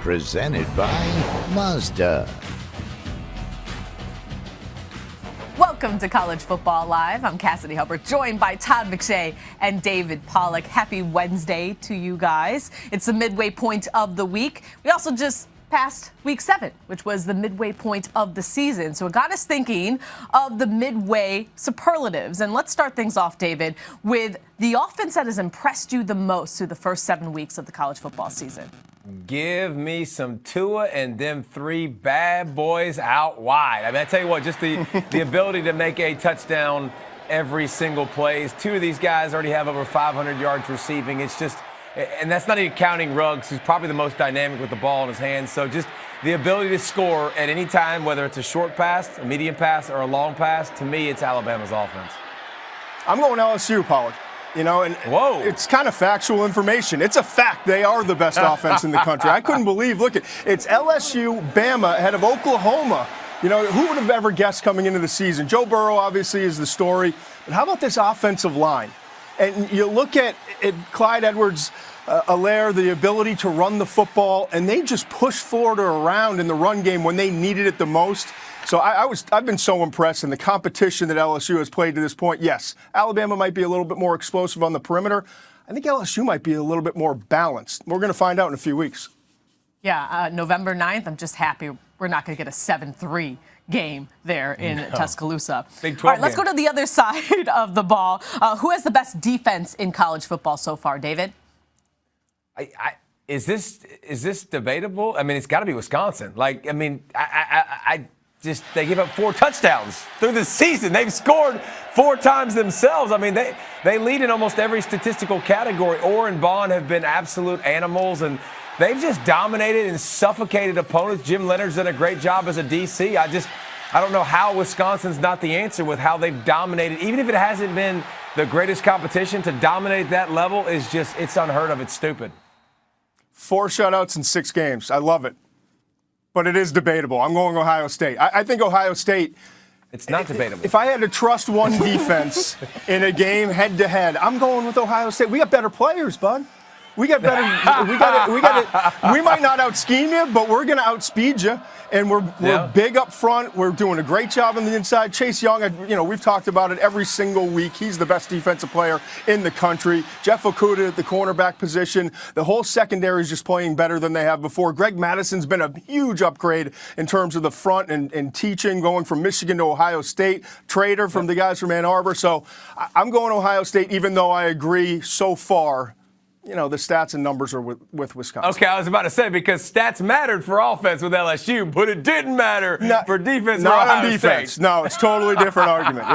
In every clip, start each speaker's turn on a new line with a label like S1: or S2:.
S1: presented by Mazda.
S2: Welcome to College Football Live. I'm Cassidy Hubbarth, joined by Todd McShay and David Pollack. Happy Wednesday to you guys. It's the midway point of the week. We also just passed week 7, which was the midway point of the season. So it got us thinking of the midway superlatives. And let's start things off, David, with the offense that has impressed you the most through the first 7 weeks of the college football season.
S3: Give me some Tua and them 3 bad boys out wide. I mean, I tell you what, just the ability to make a touchdown every single play. 2 of these guys already have over 500 yards receiving. It's just, and that's not even counting Ruggs, who's probably the most dynamic with the ball in his hands. So just the ability to score at any time, whether it's a short pass, a medium pass, or a long pass, to me, it's Alabama's offense.
S4: I'm going LSU, Pollack. You know, and
S3: Whoa.
S4: It's kind of factual information. It's a fact they are the best offense in the country. I couldn't believe, look, it's LSU, Bama ahead of Oklahoma. You know, who would have ever guessed coming into the season? Joe Burrow obviously is the story. But how about this offensive line? And you look at Clyde Edwards-Helaire, the ability to run the football, and they just pushed Florida around in the run game when they needed it the most. So I've been so impressed in the competition that LSU has played to this point. Yes, Alabama might be a little bit more explosive on the perimeter. I think LSU might be a little bit more balanced. We're going to find out in a few weeks.
S2: Yeah, November 9th, I'm just happy we're not going to get a 7-3 game there in Tuscaloosa.
S3: Big 12
S2: All right, let's
S3: game.
S2: go to the other side of the ball. Who has the best defense in college football so far, David?
S3: Is this debatable? I mean, it's got to be Wisconsin. Like, I mean, they give up 4 touchdowns through the season. They've scored 4 times themselves. I mean, they lead in almost every statistical category. Orr and Bond have been absolute animals, and they've just dominated and suffocated opponents. Jim Leonard's done a great job as a DC. I don't know how Wisconsin's not the answer with how they've dominated. Even if it hasn't been the greatest competition, to dominate that level is just, it's unheard of. It's stupid.
S4: 4 shutouts in 6 games. I love it. But it is debatable. I'm going Ohio State. I think Ohio State.
S3: It's not debatable.
S4: If I had to trust one defense in a game head-to-head, I'm going with Ohio State. We got better players, bud. We got better. We might not out-scheme you, but we're going to outspeed you. And we're big up front. We're doing a great job on the inside. Chase Young, we've talked about it every single week. He's the best defensive player in the country. Jeff Okudah at the cornerback position. The whole secondary is just playing better than they have before. Greg Madison's been a huge upgrade in terms of the front and teaching, going from Michigan to Ohio State. Trader from the guys from Ann Arbor. So I'm going Ohio State, even though I agree so far. The stats and numbers are with Wisconsin.
S3: Okay, I was about to say, because stats mattered for offense with LSU, but it didn't matter for defense.
S4: Not
S3: for
S4: on defense.
S3: State.
S4: No, it's totally different argument.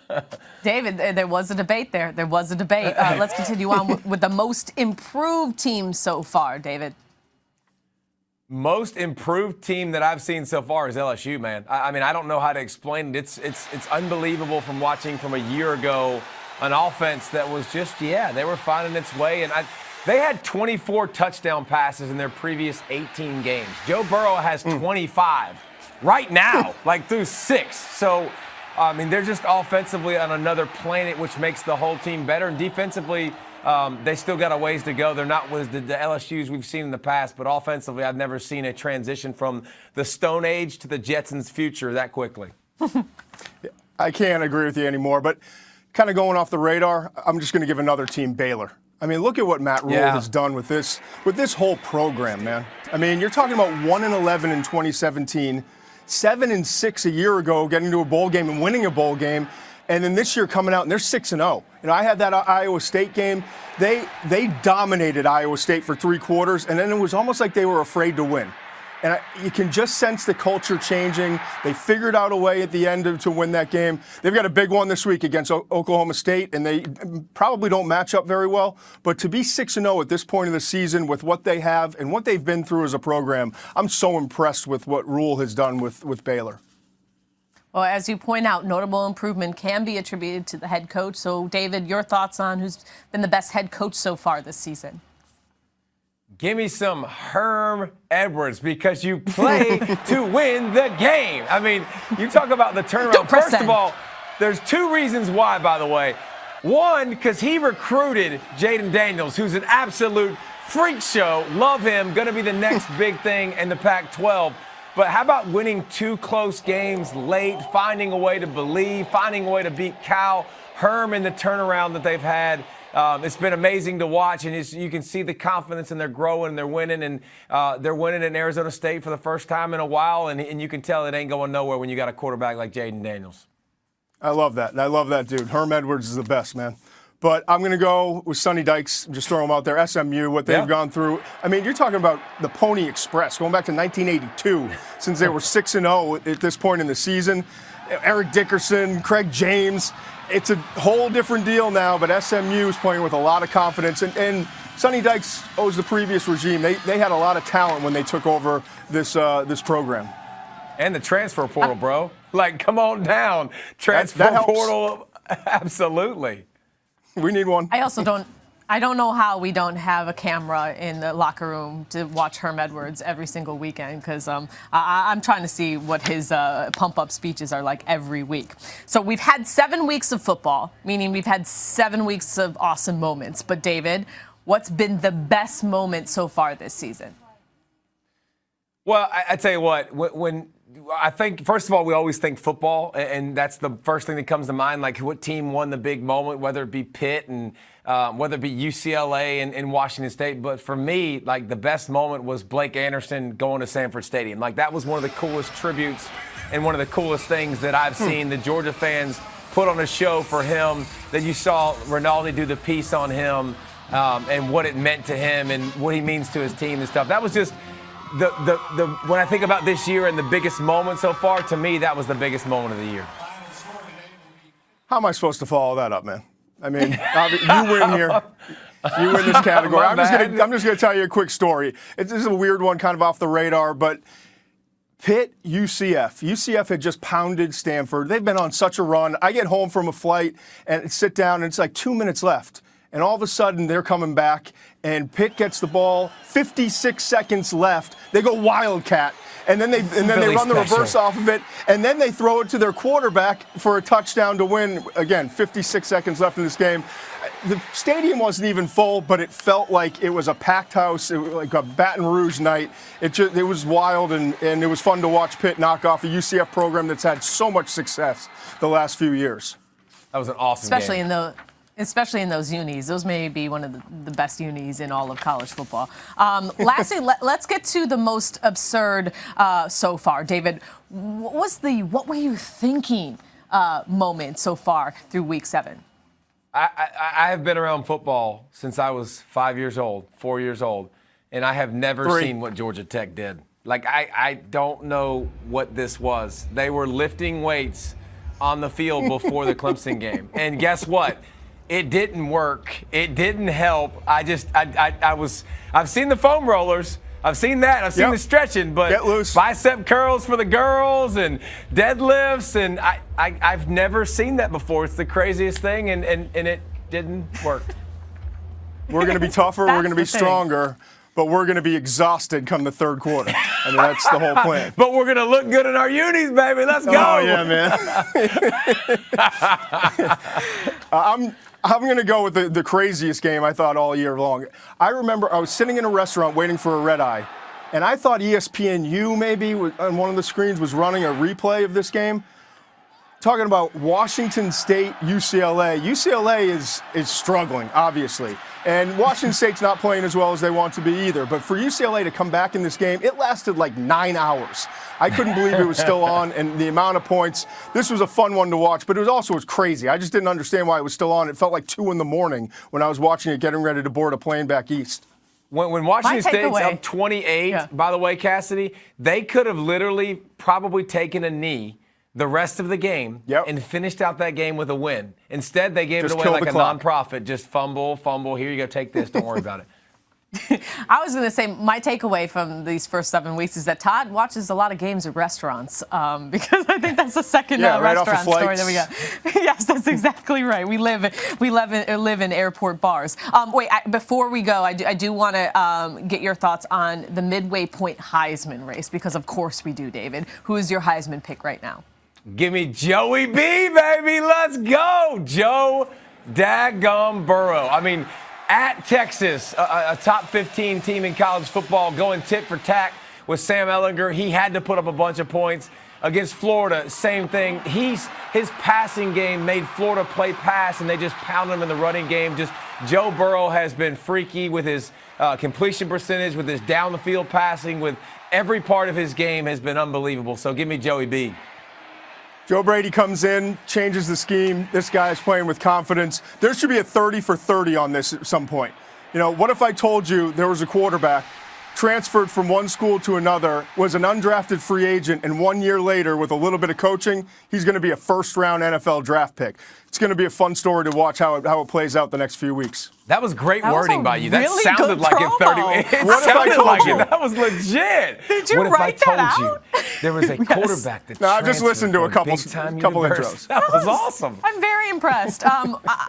S4: Yep.
S2: David, there was a debate there. There was a debate. Let's continue on with the most improved team so far, David.
S3: Most improved team that I've seen so far is LSU, man. I mean, I don't know how to explain it. It's unbelievable from watching from a year ago. An offense that was just, they were finding its way. And they had 24 touchdown passes in their previous 18 games. Joe Burrow has 25 right now, like through 6. So, I mean, they're just offensively on another planet, which makes the whole team better. And defensively, they still got a ways to go. They're not with the LSUs we've seen in the past, but offensively, I've never seen a transition from the Stone Age to the Jetsons' future that quickly.
S4: I can't agree with you anymore, but kind of going off the radar, I'm just going to give another team Baylor. I mean, look at what Matt Rule has done with this whole program, man. I mean, you're talking about 1-11 in 2017, 7-6 a year ago, getting to a bowl game and winning a bowl game, and then this year coming out and they're 6-0. I had that Iowa State game. They dominated Iowa State for 3 quarters, and then it was almost like they were afraid to win. And you can just sense the culture changing. They figured out a way at the end to win that game. They've got a big one this week against Oklahoma State, and they probably don't match up very well. But to be 6-0 at this point of the season with what they have and what they've been through as a program, I'm so impressed with what Rule has done with Baylor.
S2: Well, as you point out, notable improvement can be attributed to the head coach. So, David, your thoughts on who's been the best head coach so far this season?
S3: Give me some Herm Edwards, because you play to win the game. I mean, you talk about the turnaround. First of all, there's 2 reasons why, by the way. One, because he recruited Jaden Daniels, who's an absolute freak show. Love him. Going to be the next big thing in the Pac-12. But how about winning 2 close games late, finding a way to believe, finding a way to beat Cal, Herm in the turnaround that they've had. It's been amazing to watch, and you can see the confidence, and they're growing, and they're winning, and they're winning in Arizona State for the first time in a while, and you can tell it ain't going nowhere when you got a quarterback like Jaden Daniels.
S4: I love that. I love that dude. Herm Edwards is the best, man. But I'm going to go with Sonny Dykes, just throw him out there, SMU, what they've gone through. I mean, you're talking about the Pony Express, going back to 1982, since they were 6-0 at this point in the season. Eric Dickerson, Craig James. It's a whole different deal now, but SMU is playing with a lot of confidence. And Sonny Dykes owes the previous regime. They had a lot of talent when they took over this program.
S3: And the transfer portal, bro. Like, come on down. Transfer portal, absolutely.
S4: We need one.
S2: I don't know how we don't have a camera in the locker room to watch Herm Edwards every single weekend, because I'm trying to see what his pump-up speeches are like every week. So we've had 7 weeks of football, meaning we've had 7 weeks of awesome moments. But, David, what's been the best moment so far this season?
S3: Well, I tell you what, when I think, first of all, we always think football, and that's the first thing that comes to mind, like what team won the big moment, whether it be Pitt and whether it be UCLA and Washington State. But for me, like, the best moment was Blake Anderson going to Sanford Stadium. Like, that was one of the coolest tributes and one of the coolest things that I've seen. The Georgia fans put on a show for him, that you saw Rinaldi do the piece on him and what it meant to him and what he means to his team and stuff. That was just when I think about this year and the biggest moment so far, to me, that was the biggest moment of the year.
S4: How am I supposed to follow that up, man? I mean, you win here. You win this category. I'm just going to tell you a quick story. This is a weird one, kind of off the radar, but Pitt, UCF. UCF had just pounded Stanford. They've been on such a run. I get home from a flight and sit down, and it's like 2 minutes left. And all of a sudden, they're coming back, and Pitt gets the ball, 56 seconds left. They go Wildcat, and then they run the reverse off of it, and then they throw it to their quarterback for a touchdown to win. Again, 56 seconds left in this game. The stadium wasn't even full, but it felt like it was a packed house, it was like a Baton Rouge night. It was wild, and it was fun to watch Pitt knock off a UCF program that's had so much success the last few years.
S3: That was an awesome game.
S2: Especially in those unis. Those may be one of the best unis in all of college football. Lastly, let's get to the most absurd so far. David, what were you thinking moment so far through week 7?
S3: I have been around football since I was 4 years old, and I have never seen what Georgia Tech did. Like, I don't know what this was. They were lifting weights on the field before the Clemson game. And guess what? It didn't work. It didn't help. I've seen the foam rollers. I've seen that. I've seen the stretching, but bicep curls for the girls and deadlifts, and I've never seen that before. It's the craziest thing, and it didn't work.
S4: We're going to be tougher. We're going to be stronger, but we're going to be exhausted come the third quarter. I mean, that's the whole plan.
S3: But we're going to look good in our unis, baby. Let's go.
S4: Oh, yeah, man. I'm going to go with the craziest game I thought all year long. I remember I was sitting in a restaurant waiting for a red eye, and I thought ESPNU maybe on one of the screens was running a replay of this game. Talking about Washington State, UCLA. UCLA is struggling, obviously. And Washington State's not playing as well as they want to be either. But for UCLA to come back in this game, it lasted like 9 hours. I couldn't believe it was still on, and the amount of points. This was a fun one to watch, but it was crazy. I just didn't understand why it was still on. It felt like 2 in the morning when I was watching it, getting ready to board a plane back east.
S3: When Washington State's up 28, by the way, Cassidy, they could have literally probably taken a knee the rest of the game and finished out that game with a win. Instead, they gave it away like a nonprofit. Just fumble. Here you go, take this. Don't worry about it.
S2: I was going to say my takeaway from these first 7 weeks is that Todd watches a lot of games at restaurants because I think that's the second restaurant story that we got. Yes, that's exactly right. We live in airport bars. Before we go, I do want to get your thoughts on the midway point Heisman race because of course we do, David. Who is your Heisman pick right now?
S3: Give me Joey B, baby. Let's go. Joe Daggum Burrow. I mean, At Texas, a top 15 team in college football, going tit for tat with Sam Ehlinger. He had to put up a bunch of points. Against Florida, same thing. His passing game made Florida play pass, and they just pounded him in the running game. Just Joe Burrow has been freaky with his completion percentage, with his down the field passing, with every part of his game has been unbelievable. So give me Joey B.
S4: Joe Brady comes in, changes the scheme. This guy is playing with confidence. There should be a 30 for 30 on this at some point. You know, what if I told you there was a quarterback transferred from one school to another, was an undrafted free agent, and 1 year later, with a little bit of coaching, he's going to be a first-round NFL draft pick. It's going to be a fun story to watch how it plays out the next few weeks.
S3: That was great wording by you. That
S2: really
S3: sounded like it 30 minutes.
S4: What if I told you?
S3: That was legit.
S2: Did you
S3: what
S2: write
S3: if I
S2: that
S3: told
S2: out?
S3: you there was a quarterback that
S4: No, I've just listened to a couple
S3: intros. That was awesome.
S2: I'm very impressed.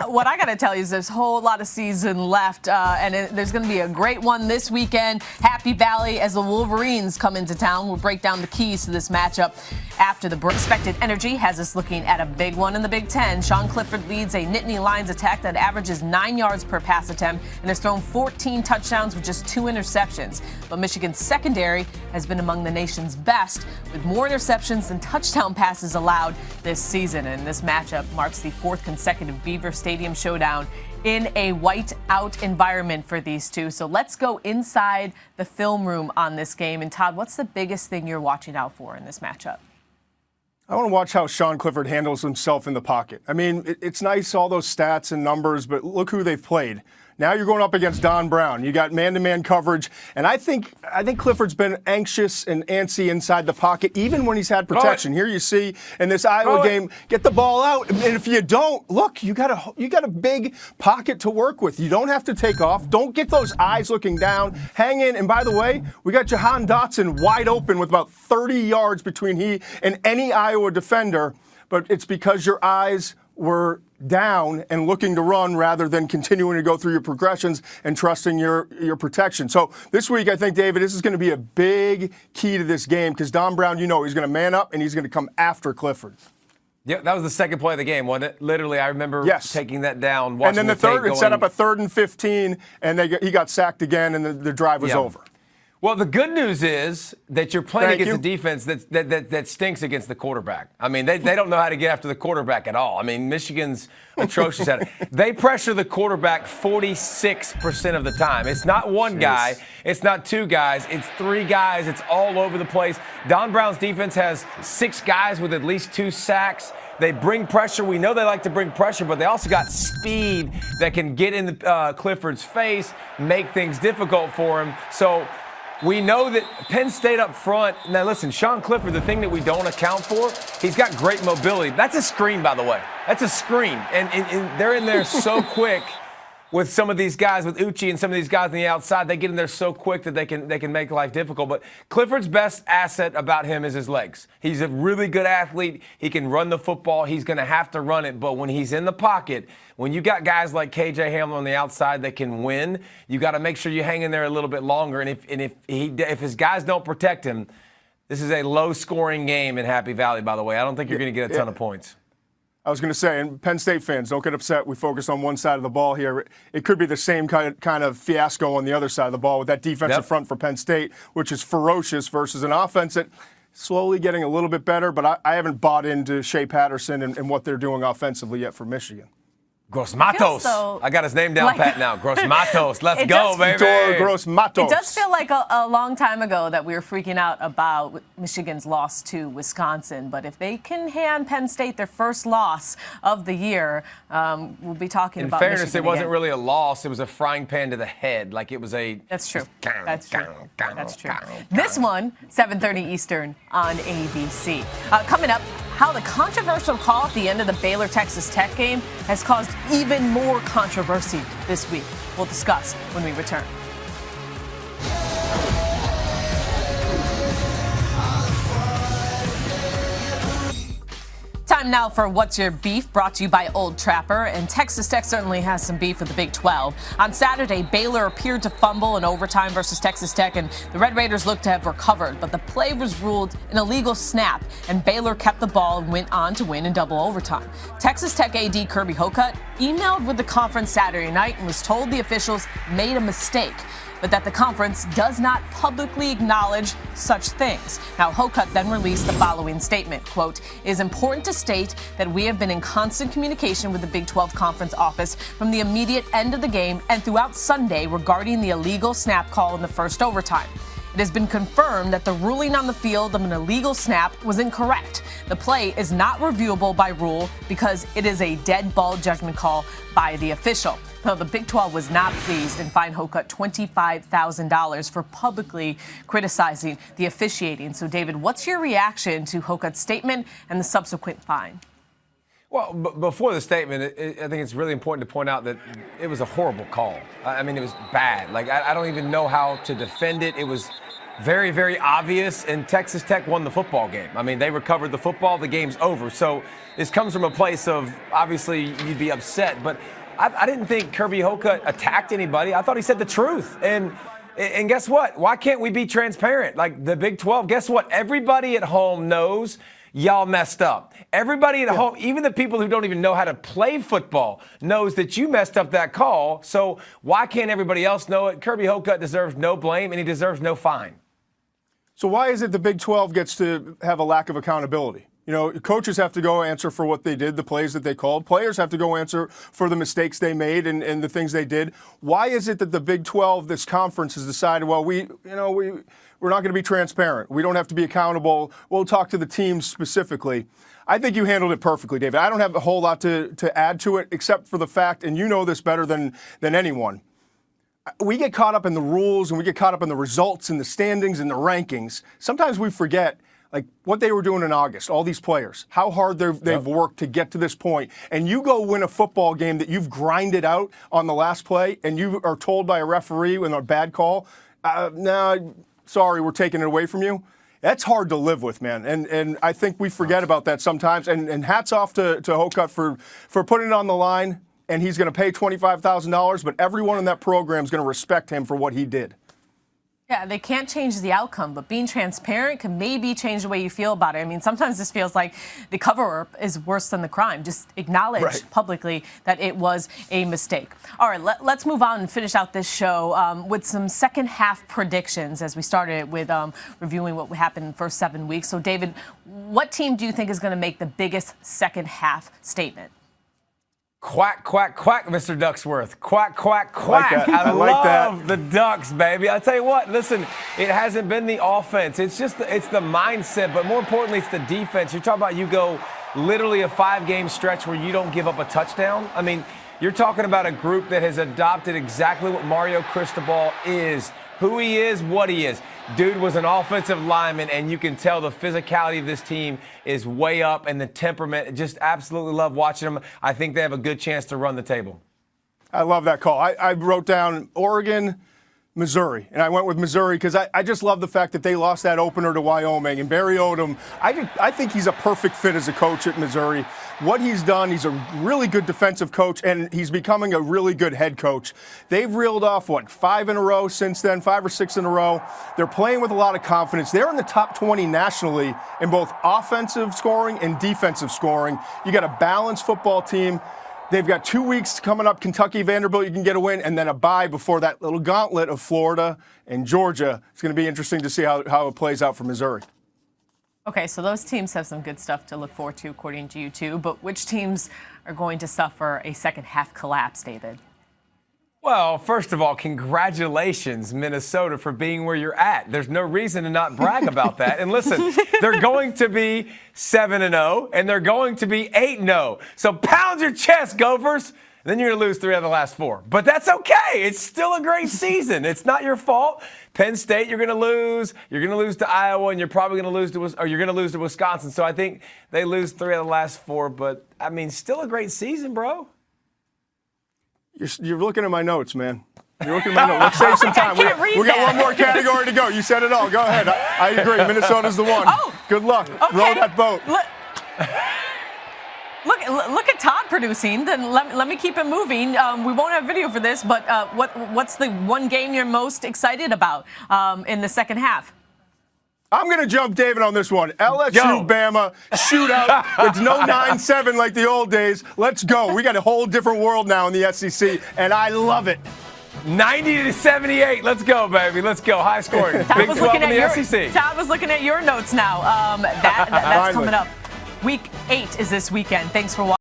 S2: What I got to tell you is there's a whole lot of season left, and there's going to be a great one this weekend. Happy Valley as the Wolverines come into town. We'll break down the keys to this matchup after the break. Expected Energy has us looking at a big one in the Big Ten. Sean Clifford leads a Nittany Lions attack that averages 9 yards per pass attempt and has thrown 14 touchdowns with just 2 interceptions. But Michigan's secondary has been among the nation's best, with more interceptions than touchdown passes allowed this season. And this matchup marks the 4th consecutive Beaver Stadium showdown in a white-out environment for these two. So let's go inside the film room on this game. And Todd, what's the biggest thing you're watching out for in this matchup?
S4: I want to watch how Sean Clifford handles himself in the pocket. I mean, it's nice, all those stats and numbers, but look who they've played. Now you're going up against Don Brown. You got man-to-man coverage, and I think Clifford's been anxious and antsy inside the pocket, even when he's had protection. Here you see in this Iowa game, get the ball out, and if you don't, look, you got a big pocket to work with. You don't have to take off. Don't get those eyes looking down. Hang in, and by the way, we got Jahan Dotson wide open with about 30 yards between he and any Iowa defender, but it's because your eyes were down and looking to run rather than continuing to go through your progressions and trusting your protection. So this week, I think, David, this is going to be a big key to this game because Don Brown, he's going to man up and he's going to come after Clifford.
S3: Yeah, that was the second play of the game, wasn't it? Literally, I remember taking that down.
S4: And then the third, it set up a 3rd and 15, and he got sacked again, and the drive was over.
S3: Well, the good news is that you're playing against a defense that stinks against the quarterback. I mean, they don't know how to get after the quarterback at all. I mean, Michigan's atrocious at it. They pressure the quarterback 46% of the time. It's not one guy. It's not 2 guys. It's 3 guys. It's all over the place. Don Brown's defense has 6 guys with at least 2 sacks. They bring pressure. We know they like to bring pressure, but they also got speed that can get in Clifford's face, make things difficult for him. So we know that Penn State up front. Now, listen, Sean Clifford, the thing that we don't account for, he's got great mobility. That's a screen, by the way. That's a screen. And they're in there so quick with some of these guys, with Uchi and some of these guys on the outside. They get in there so quick that they can make life difficult. But Clifford's best asset about him is his legs. He's a really good athlete. He can run the football. He's going to have to run it. But when he's in the pocket, when you got guys like KJ Hamler on the outside that can win, you got to make sure you hang in there a little bit longer. And if his guys don't protect him, this is a low-scoring game in Happy Valley, by the way. I don't think you're going to get a ton of points.
S4: I was going to say, and Penn State fans, don't get upset. We focus on one side of the ball here. It could be the same kind of fiasco on the other side of the ball with that defensive front for Penn State, which is ferocious versus an offense that slowly getting a little bit better, but I haven't bought into Shea Patterson and what they're doing offensively yet for Michigan.
S3: Gross Matos. I got his name down pat now. Gross Matos. Let's go, baby.
S4: Gross Matos.
S2: It does feel like a long time ago that we were freaking out about Michigan's loss to Wisconsin. But if they can hand Penn State their first loss of the year, we'll be talking about Michigan. In fairness,
S3: it wasn't really a loss. It was a frying pan to the head. Like it was a...
S2: That's true. That's true. That's true. This one, 7:30 Eastern on ABC. Coming up, how the controversial call at the end of the Baylor-Texas Tech game has caused even more controversy this week. We'll discuss when we return. Time Time now for What's Your Beef, brought to you by Old Trapper. And Texas Tech certainly has some beef with the Big 12. On Saturday, Baylor appeared to fumble in overtime versus Texas Tech, and the Red Raiders looked to have recovered. But the play was ruled an illegal snap, and Baylor kept the ball and went on to win in double overtime. Texas Tech AD Kirby Hocutt emailed with the conference Saturday night and was told the officials made a mistake, but that the conference does not publicly acknowledge such things. Now, Hocutt then released the following statement, quote, "It is important to state that we have been in constant communication with the Big 12 Conference office from the immediate end of the game and throughout Sunday regarding the illegal snap call in the first overtime. It has been confirmed that the ruling on the field of an illegal snap was incorrect. The play is not reviewable by rule because it is a dead ball judgment call by the official." Now, the Big 12 was not pleased and fined Hocutt $25,000 for publicly criticizing the officiating. So, David, what's your reaction to Hocutt's statement and the subsequent fine?
S3: Well, before the statement, I think it's really important to point out that it was a horrible call. I mean, it was bad. Like, I don't even know how to defend it. It was very, very obvious, and Texas Tech won the football game. I mean, they recovered the football. The game's over. So this comes from a place of, obviously, you'd be upset. But I didn't think Kirby Hocutt attacked anybody. I thought he said the truth. And guess what? Why can't we be transparent? Like the Big 12, guess what? Everybody at home knows y'all messed up. Everybody at home, even the people who don't even know how to play football, knows that you messed up that call. So why can't everybody else know it? Kirby Hocutt deserves no blame, and he deserves no fine.
S4: So why is it the Big 12 gets to have a lack of accountability? You know, coaches have to go answer for what they did, the plays that they called. Players have to go answer for the mistakes they made and the things they did. Why is it that the Big 12, this conference, has decided, well, we're not going to be transparent. We don't have to be accountable. We'll talk to the teams specifically. I think you handled it perfectly, David. I don't have a whole lot to add to it, except for the fact, and you know this better than anyone, we get caught up in the rules and we get caught up in the results and the standings and the rankings. Sometimes we forget like what they were doing in August, all these players, how hard they've worked to get to this point. And you go win a football game that you've grinded out on the last play, and you are told by a referee with a bad call, sorry, we're taking it away from you. That's hard to live with, man. And I think we forget about that sometimes. And hats off to Hocutt for putting it on the line. And he's going to pay $25,000, but everyone in that program is going to respect him for what he did.
S2: Yeah, they can't change the outcome, but being transparent can maybe change the way you feel about it. I mean, sometimes this feels like the cover-up is worse than the crime. Just acknowledge publicly that it was a mistake. All right, let's move on and finish out this show with some second-half predictions as we started with reviewing what happened in the first 7 weeks. So, David, what team do you think is going to make the biggest second-half statement?
S3: Quack, quack, quack, Mr. Ducksworth. Quack, quack, quack. I love the Ducks, baby. I'll tell you what, listen, it hasn't been the offense. It's the mindset, but more importantly, it's the defense. You're talking about you go literally a 5-game stretch where you don't give up a touchdown. I mean, you're talking about a group that has adopted exactly what Mario Cristobal is, who he is, what he is. Dude was an offensive lineman, and you can tell the physicality of this team is way up, and the temperament. Just absolutely love watching them. I think they have a good chance to run the table.
S4: I love that call. I wrote down Oregon, Missouri, and I went with Missouri because I just love the fact that they lost that opener to Wyoming. And Barry Odom, I think he's a perfect fit as a coach at Missouri. What he's done, he's a really good defensive coach, and he's becoming a really good head coach. They've reeled off, 5 in a row since then, 5 or 6 in a row. They're playing with a lot of confidence. They're in the top 20 nationally in both offensive scoring and defensive scoring. You got a balanced football team. They've got 2 weeks coming up, Kentucky, Vanderbilt, you can get a win, and then a bye before that little gauntlet of Florida and Georgia. It's going to be interesting to see how it plays out for Missouri.
S2: Okay, so those teams have some good stuff to look forward to, according to you two. But which teams are going to suffer a second-half collapse, David?
S3: Well, first of all, congratulations, Minnesota, for being where you're at. There's no reason to not brag about that. And listen, they're going to be 7-0, and they're going to be 8-0. So pound your chest, Gophers. Then you're going to lose 3 out of the last 4. But that's okay. It's still a great season. It's not your fault. Penn State, you're going to lose. You're going to lose to Iowa, and you're probably going to lose to Wisconsin. So I think they lose 3 out of the last 4. But, I mean, still a great season, bro.
S4: You're looking at my notes, man. You're looking at my notes. Let's save some time. We got one more category to go. You said it all. Go ahead. I agree. Minnesota's the one.
S2: Oh,
S4: good luck.
S2: Okay.
S4: Row that boat.
S2: Look at Todd producing. Then let me keep it moving. We won't have video for this, but what's the one game you're most excited about in the second half?
S4: I'm going to jump David on this one. LSU, Bama, shootout. It's no 9-7 like the old days. Let's go. We got a whole different world now in the SEC, and I love it.
S3: 90-78. Let's go, baby. Let's go. High scoring. Big 12 in the SEC.
S2: Todd was looking at your notes now. That's coming up. Week 8 is this weekend. Thanks for watching.